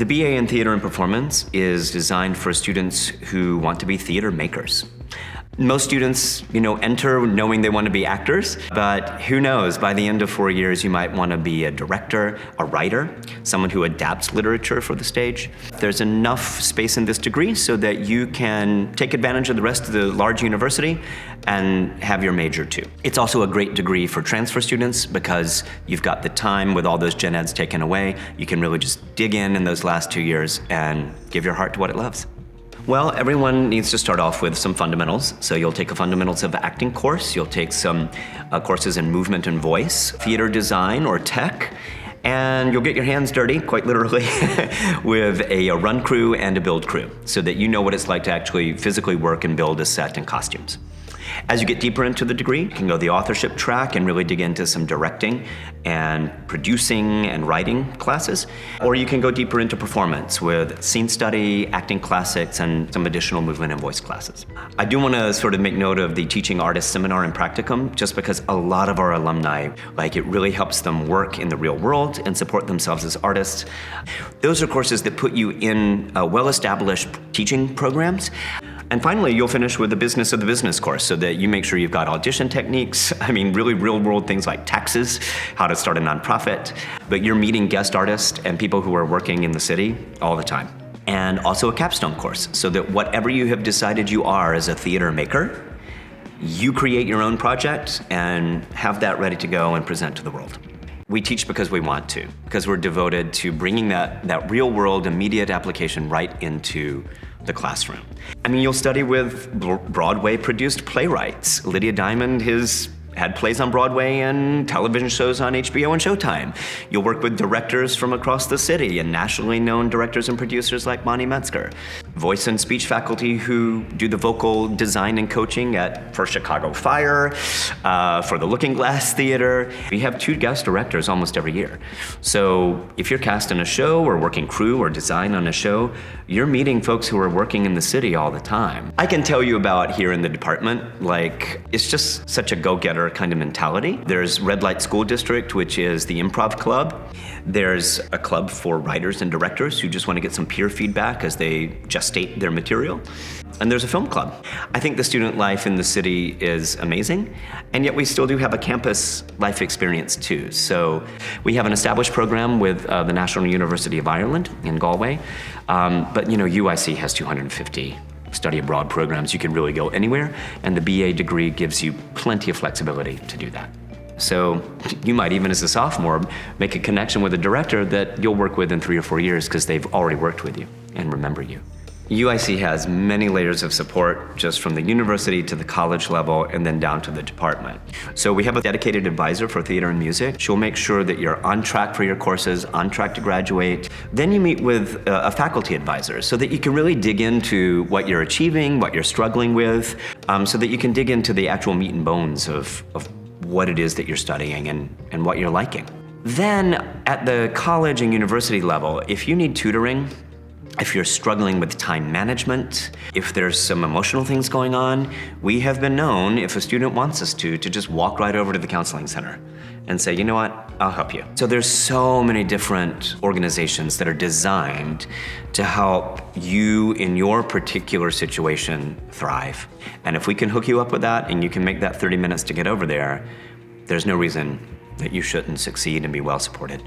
The BA in Theater and Performance is designed for students who want to be theater makers. Most students, enter knowing they want to be actors, but who knows, by the end of 4 years, you might want to be a director, a writer, someone who adapts literature for the stage. There's enough space in this degree so that you can take advantage of the rest of the large university and have your major too. It's also a great degree for transfer students because you've got the time with all those gen eds taken away. You can really just dig in those last 2 years and give your heart to what it loves. Well, everyone needs to start off with some fundamentals. So you'll take a fundamentals of acting course, you'll take some courses in movement and voice, theater design or tech, and you'll get your hands dirty, quite literally, with a run crew and a build crew, so that you know what it's like to actually physically work and build a set and costumes. As you get deeper into the degree, you can go the authorship track and really dig into some directing and producing and writing classes. Or you can go deeper into performance with scene study, acting classics, and some additional movement and voice classes. I do want to sort of make note of the Teaching Artist Seminar and Practicum, just because a lot of our alumni, it really helps them work in the real world and support themselves as artists. Those are courses that put you in well-established teaching programs. And finally, you'll finish with the Business of the Business course so that you make sure you've got audition techniques, really real world things like taxes, how to start a nonprofit, but you're meeting guest artists and people who are working in the city all the time. And also a capstone course so that whatever you have decided you are as a theater maker, you create your own project and have that ready to go and present to the world. We teach because we want to, because we're devoted to bringing that real world immediate application right into the classroom. You'll study with Broadway produced playwrights. Lydia Diamond has had plays on Broadway and television shows on HBO and Showtime. You'll work with directors from across the city and nationally known directors and producers like Monty Metzger. Voice and speech faculty who do the vocal design and coaching for Chicago Fire, for the Looking Glass Theater. We have 2 guest directors almost every year. So if you're cast in a show or working crew or design on a show, you're meeting folks who are working in the city all the time. I can tell you about here in the department, it's just such a go-getter kind of mentality. There's Red Light School District, which is the improv club. There's a club for writers and directors who just want to get some peer feedback as they gestate their material. And there's a film club. I think the student life in the city is amazing, and yet we still do have a campus life experience too. So we have an established program with the National University of Ireland in Galway, but UIC has 250 study abroad programs. You can really go anywhere, and the BA degree gives you plenty of flexibility to do that. So you might, even as a sophomore, make a connection with a director that you'll work with in 3 or 4 years because they've already worked with you and remember you. UIC has many layers of support, just from the university to the college level and then down to the department. So we have a dedicated advisor for theater and music. She'll make sure that you're on track for your courses, on track to graduate. Then you meet with a faculty advisor so that you can really dig into what you're achieving, what you're struggling with, so that you can dig into the actual meat and bones of what it is that you're studying and what you're liking. Then at the college and university level, if you need tutoring, if you're struggling with time management, if there's some emotional things going on, we have been known, if a student wants us to just walk right over to the counseling center and say, you know what, I'll help you. So there's so many different organizations that are designed to help you in your particular situation thrive. And if we can hook you up with that and you can make that 30 minutes to get over there, there's no reason that you shouldn't succeed and be well supported.